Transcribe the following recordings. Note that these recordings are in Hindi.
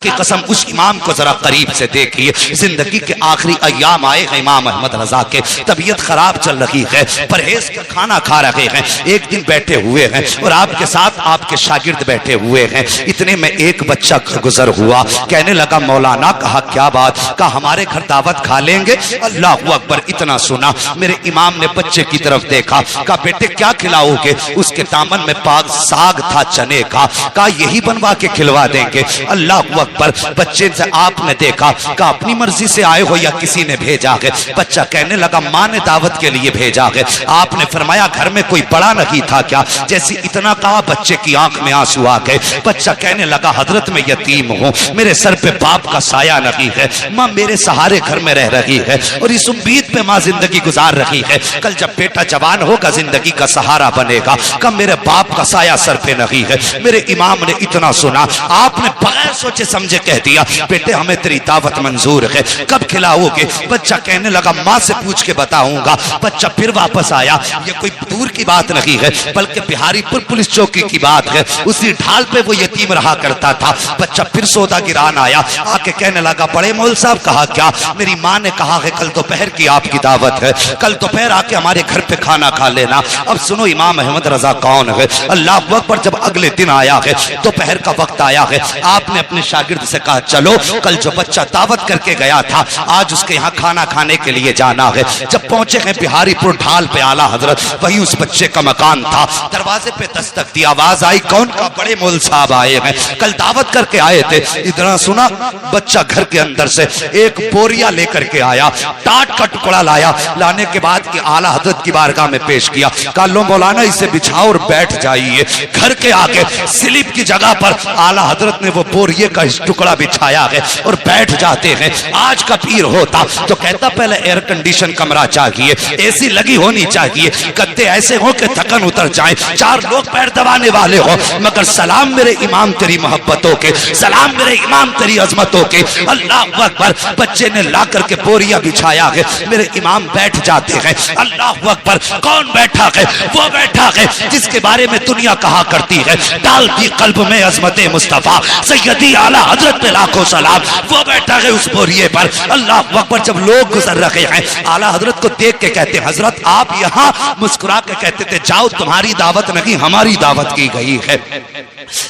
की कसम उस इमाम को जरा करीब से देखिए। जिंदगी के आखिरी अय्याम आए हैं इमाम अहमद रजा के, तबीयत खराब चल रही है, परहेज का खाना खा रहे हैं। एक दिन बैठे हुए हैं और आपके साथ आपके शागिर्द बैठे हुए हैं। इतने में एक बच्चा गुजर हुआ, कहने लगा मौलाना, कहा क्या बात, कहा हमारे घर दावत खा लेंगे। अल्लाह अकबर, इतना सुना मेरे इमाम ने बच्चे की तरफ देखा, कहा बेटे क्या खिलाओगे। उसके दामन में पाक साग था चने का, कहा यही बनवा के खिलवा देंगे। अल्लाह अकबर, बच्चे से आपने देखा, कहा अपनी मर्जी से आए हो या किसी ने भेजा है। बच्चा कहने लगा माँ ने दावत के लिए भेजा है। आपने फरमाया घर में कोई बड़ा नहीं था क्या। जैसे इतना कहा बच्चे की आंख में आंसू आ गए। बच्चा कहने लगा हजरत मैं यतीम हूँ, मेरे सर पे बाप का साया नहीं है, माँ मेरे सहारे घर में रह रही है और इस उम्मीद पे माँ जिंदगी गुजार रही है कल जब बेटा जवान होगा जिंदगी का सहारा बनेगा। कब मेरे बाप का साया सर पे नहीं है। मेरे इमाम ने इतना सुना, आपने बगैर सोचे समझे कह दिया बेटे हमें तेरी दावत मंजूर है, कब खिलाओगे। बच्चा कहने लगा माँ से पूछ के बताऊंगा। बच्चा फिर वापस आया, ये कोई दूर की बात नहीं है बल्कि बिहारीपुर पुलिस चौकी की बात है, उसी ढाल पे वो यतीम रहा करता था। बच्चा फिर सौदा गिरान आया, आके कहने लगा बड़े मौल साहब कहा क्या, मेरी माँ ने कहा है कल दोपहर की आपकी दावत है, कल दोपहर आके हमारे घर पे खाना खा लेना। अब सुनो इमाम अहमद रजा कौन है। अल्लाह अकबर, जब अगले दिन आया है, दोपहर का वक्त आया है, आपने अपने शागिर्द से कहा चलो कल जो बच्चा दावत करके गया था आज उसके यहाँ खाना खाने के लिए जाना है। जब पहुंचे हैं बिहारीपुर ढाल पे आला हजरत, वही उस बच्चे का मकान था। दरवाजे पे दस्तक दी, आवाज आई कौन, का बड़े मौल साहब आए हैं, कल दावत करके आए थे। इतना सुना बच्चा घर के अंदर से एक बोरिया लेकर के आया, टाट का टुकड़ा लाया, लाने के बाद कि आला हजरत की बारगाह में पेश किया। कहा लो मौलाना इसे बिछाओ और बैठ जाइए। घर के आगे स्लिप की जगह पर आला हजरत ने वो बोरिये का टुकड़ा बिछाया है और बैठ जाते हैं। आज का पीर होता तो कहता पहले एयर कंडीशन कमरा चाहिए, एसी लगी होनी चाहिए, गद्दे ऐसे हो कि थकन उतर जाए, चार लोग पैर दबाने वाले हो, मगर सलाम मेरे इमाम तेरी मोहब्बतों के, सलाम मेरे इमाम तेरी अजमतों के। अल्लाह अकबर, बच्चे ने ला करके बोरिया बिछाया है, मेरे इमाम बैठ जाते हैं। अल्लाह अकबर, कौन बैठा है, वो बैठा है जिसके बारे में दुनिया कहा करती है डाल दी कल्ब में अजमत मुस्तफा सैयदी आला हजरत पे लाखों सलाम, वो बैठा है उस बोरिये पर। अल्लाह अकबर, जब लोग गुजर रहे हैं आला हजरत को देख के कहते हजरत आप यहाँ, मुस्कुरा के कहते थे जाओ तुम्हारी दावत नहीं हमारी दावत की गई है,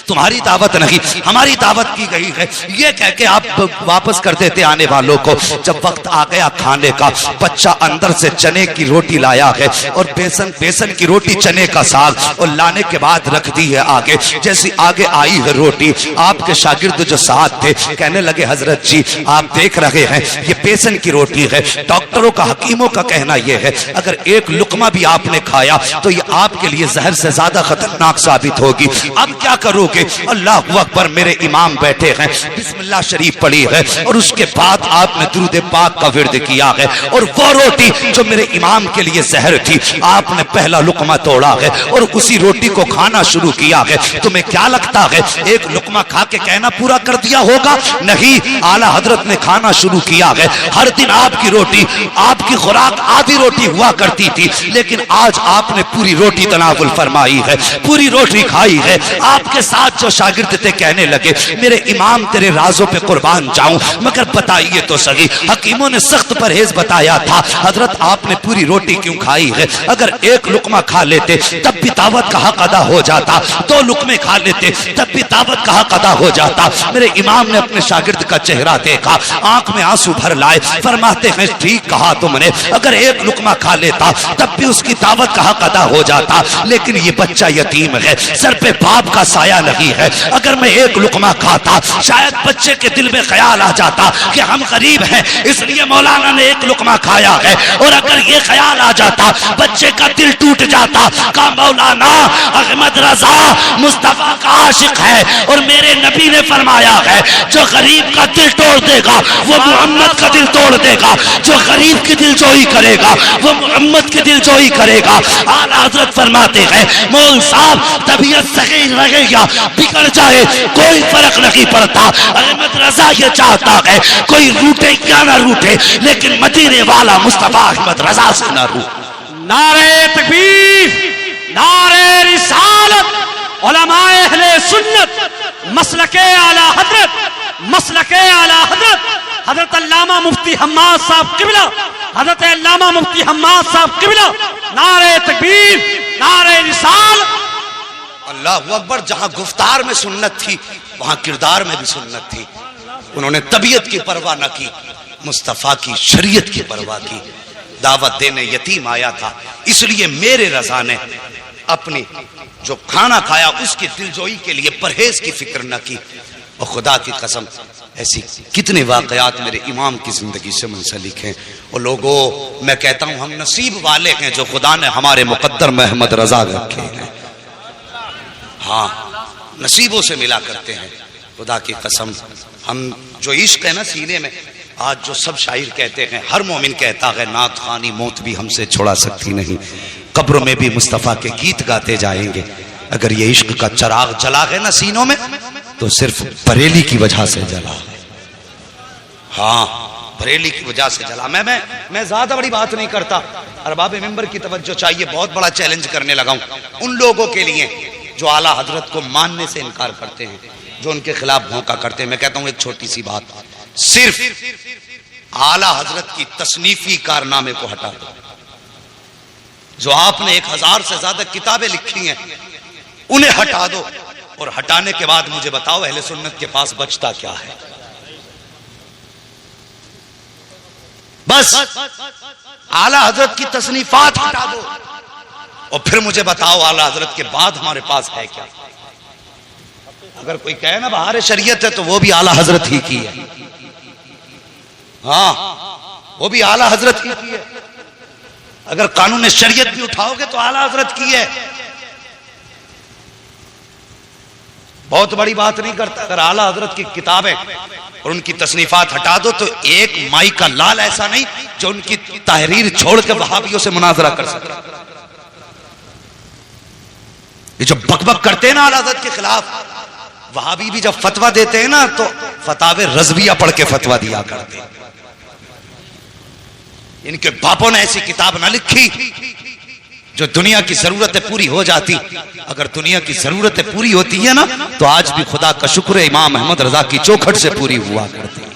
तुम्हारी दावत नहीं हमारी दावत की गई है। ये कह के आप वापस कर देते आने वालों को। जब वक्त आ गया खाने का, बच्चा अंदर से चने की रोटी लाया है और बेसन की रोटी चने का साग, और लाने के बाद रख दी है आगे। जैसी आगे आई है रोटी, आपके शागिर्द जो साथ थे कहने लगे हजरत जी आप देख रहे हैं ये बेसन की रोटी है, डॉक्टरों का हकीमों का कहना यह है अगर एक लुकमा भी आपने खाया तो ये आपके लिए जहर से ज्यादा खतरनाक साबित होगी। अब क्या करोगे। अल्लाह अकबर, मेरे इमाम बैठे हैं, बिस्मिल्लाह शरीफ पढ़ी है और उसके बाद आपने दुरूद पाक का विर्द किया है, और वो रोटी जो मेरे इमाम के लिए जहर थी आपने पहला लुकमा तोड़ा है और उसी रोटी को खाना शुरू किया है। तुम्हें क्या लगता है एक लुकमा खा के कहना पूरा कर दिया होगा? नहीं, आला हजरत ने खाना शुरू किया है। हर दिन आपकी रोटी, आपकी खुराक आधी रोटी हुआ करती थी, लेकिन आज आपने पूरी रोटी तनावुल फरमाई है, पूरी रोटी खाई है। आपके साथ जो शागिर्द थे कहने लगे मेरे इमाम तेरे राजों पे कुर्बान जाऊं, मगर बताइए तो सही, हकीमों ने सख्त परहेज बताया था, हजरत आपने पूरी रोटी क्यों खाई है? अगर एक लुकमा खा लेते तब भी दावत का हक अदा हो जाता, दो लुकमे खा लेते तब भी दावत का हक अदा हो जाता। मेरे इमाम ने अपने शागिर्द का चेहरा देखा, आंख में आंसू भर लाए, फरमाते हैं ठीक कहा तुमने, अगर एक लुकमा खा लेता तब भी उसकी दावत का हक अदा हो जाता, लेकिन ये बच्चा यतीम है, सर पे बाप का साया नहीं है। अगर मैं एक लुकमा खाता शायद बच्चे के दिल में ख्याल आ जाता कि हम गरीब हैं इसलिए मौलाना ने एक लुकमा खाया है, और अगर ये ख्याल आ जाता बच्चे का दिल टूट जाता का मौलाना अहमद रजा मुस्तफा का आशिक है, और मेरे नबी ने फरमाया है जो गरीब का दिल तोड़ देगा वो मोहम्मद का दिल तोड़ देगा, जो गरीब की दिल जोई करेगा वो मोहम्मद की दिल जोई करेगा। आला हजरत फरमाते हैं मौल साहब तबीयत सही रहे या बिगड़ जाए कोई फर्क नहीं पड़ता, अहमद रजा ये चाहता है कोई रूठे या ना रूठे लेकिन मदीने वाला मुस्तफा अहमद रजा से ना रूठे। नारे तकबीर, नारे रिसालत, उलमाए अहले सुन्नत, मसलके आला हजरत मसलके आला हजरत अल्लामा मुफ्ती हम्माद साहब किबला, हजरत अल्लामा मुफ्ती हम्माद साहब किबला, नारे तकबीर, नारे रिसाल। अल्लाहु अकबर। जहां गुफ्तार में सुन्नत थी वहां किरदार में भी सुन्नत थी। उन्होंने तबीयत की परवाह न की, मुस्तफा की शरीयत की परवाह की। दावत देने यतीम आया था, इसलिए मेरे रजा ने अपनी जो खाना खाया उसकी दिलजोई के लिए परहेज की फिक्र न की। और खुदा की कसम ऐसी कितने वाकयात मेरे इमाम की जिंदगी से मुंसलिक हैं। और लोगों, मैं कहता हूं हम नसीब वाले हैं जो खुदा ने हमारे मुकद्दर में अहमद रजा रखे हैं। हाँ, नसीबों से मिला करते हैं। खुदा की कसम, हम जो इश्क है ना सीने में, आज जो सब शायर कहते हैं, हर मोमिन कहता है नात खानी मौत भी हमसे छुड़ा सकती नहीं, कब्र में भी मुस्तफ़ा के गीत गाते जाएंगे। अगर ये इश्क का चिराग जला है ना सीनों में तो सिर्फ बरेली की वजह से जला है। हाँ, बरेली की वजह से जला। मैं ज्यादा बड़ी बात नहीं करता, अरबाब मिंबर की तवज्जो चाहिए। बहुत बड़ा चैलेंज करने लगा हूं उन लोगों के लिए जो आला हजरत को मानने से इनकार करते हैं, जो उनके खिलाफ भौंका करते हैं। मैं कहता हूं एक छोटी सी बात, सिर्फ आला हजरत की तसनीफी कारनामे को हटा दो। जो आपने 1000 से ज्यादा किताबें लिखी हैं उन्हें हटा दो, और हटाने के बाद मुझे बताओ अहले सुन्नत के पास बचता क्या है? बस आला हजरत की तसनीफात हटा दो और फिर मुझे बताओ आला हजरत के बाद हमारे पास है क्या? अगर कोई कहे ना बहार शरीयत है तो वो भी आला हजरत ही की है। हाँ, वो भी आला हजरत ही की है। अगर कानून शरीयत भी उठाओगे तो आला हजरत की है। बहुत बड़ी बात नहीं करता। अगर आला हजरत की किताबें और उनकी तसनीफात हटा दो तो एक माई का लाल ऐसा नहीं जो उनकी तहरीर छोड़ के वहाबियों से मुनाजरा कर सके। ये जो बकबक करते हैं ना आला हजरत के खिलाफ, वहाबी भी जब फतवा देते हैं ना तो फतावे रज़विया पढ़ के फतवा दिया करते हैं। इनके बापों ने ऐसी किताब ना लिखी जो दुनिया की जरूरतें पूरी हो जाती। अगर दुनिया की जरूरतें पूरी होती है ना तो आज भी खुदा का शुक्र है इमाम अहमद रजा की चौखट से पूरी हुआ करती है।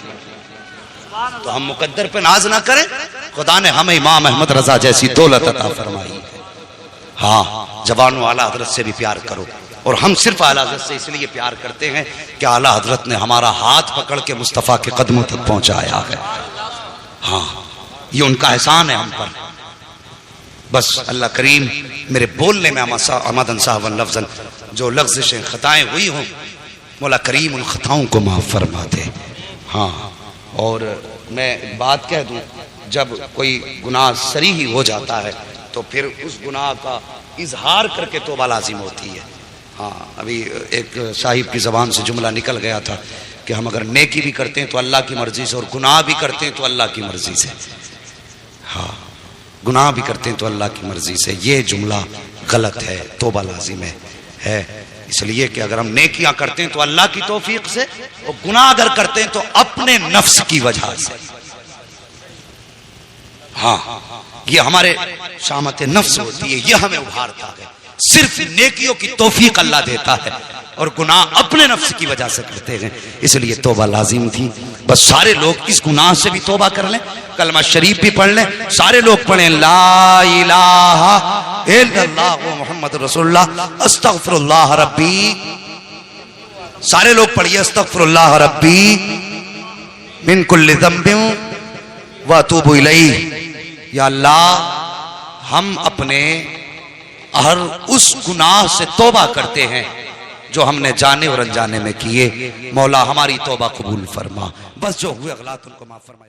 तो हम मुकद्दर पे नाज ना करें, खुदा ने हमें इमाम अहमद रजा जैसी दौलत अता फरमाई। हाँ, जवानों आला हजरत से भी प्यार करो। और हम सिर्फ आला हजरत से इसलिए प्यार करते हैं कि आला हजरत ने हमारा हाथ पकड़ के मुस्तफ़ा के कदमों तक पहुंचाया है। हाँ, ये उनका एहसान है हम पर। बस अल्लाह करीम मेरे बोलने में अमदन साहब लफ्ज़न जो लफ्ज़ें खताएं हुई हों, मौला करीम उन खताओं को माफ़ फरमा दे। हाँ, और मैं बात कह दूं, जब कोई गुनाह सरी ही हो जाता है तो फिर उस गुनाह का इजहार करके तौबा लाजिम होती है। हाँ, अभी एक साहिब की ज़बान से जुमला निकल गया था कि हम अगर नेकी भी करते हैं तो अल्लाह की मर्जी से और गुनाह भी करते हैं तो अल्लाह की मर्जी से। हाँ, गुनाह भी करते हैं तो अल्लाह की मर्जी से। ये जुमला गलत है, तौबा लाजिम है। इसलिए कि अगर हम नेकियां करते हैं तो अल्लाह की तौफीक से, और गुनाह अगर करते हैं तो अपने नफ्स की वजह से। हाँ, ये हमारे शामत नफ्स होती है, ये हमें उभारता है। सिर्फ नेकियों की तौफीक अल्लाह देता है और गुनाह अपने नफ्स की वजह से करते हैं। इसलिए तौबा लाजिम थी। बस सारे लोग इस गुनाह से भी तौबा कर लें, कलमा शरीफ भी पढ़ लें। सारे लोग पढ़ें ला इलाहा इल्लल्लाह मुहम्मद रसूलुल्लाह अस्तगफिरुल्लाह रब्बी। सारे लोग पढ़िए अस्तगफिरुल्लाह रब्बी मिन कुल्लि ज़ंबिन व अतूबु इलैह। या अल्लाह, हम अपने हर उस गुनाह से तौबा करते हैं जो हमने जाने और अनजाने में किए। मौला हमारी तौबा कबूल फरमा। बस जो हुए गलत उनको माफ फरमाए।